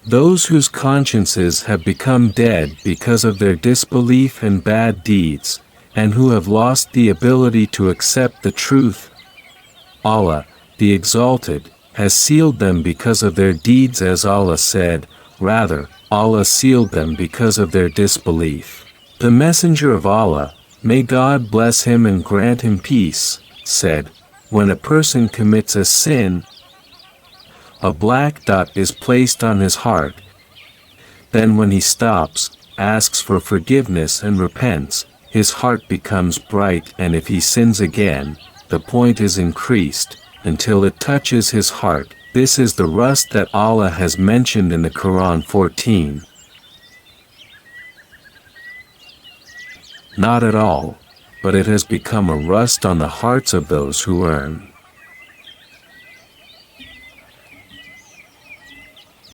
Those whose consciences have become dead because of their disbelief and bad deeds, and who have lost the ability to accept the truth. Allah, the Exalted, has sealed them because of their deeds, as Allah said. Rather, Allah sealed them because of their disbelief. The Messenger of Allah, may God bless him and grant him peace, said, when a person commits a sin, a black dot is placed on his heart. Then when he stops, asks for forgiveness and repents, his heart becomes bright, and if he sins again, the point is increased, until it touches his heart. This is the rust that Allah has mentioned in the Quran 14. Not at all, but it has become a rust on the hearts of those who earn.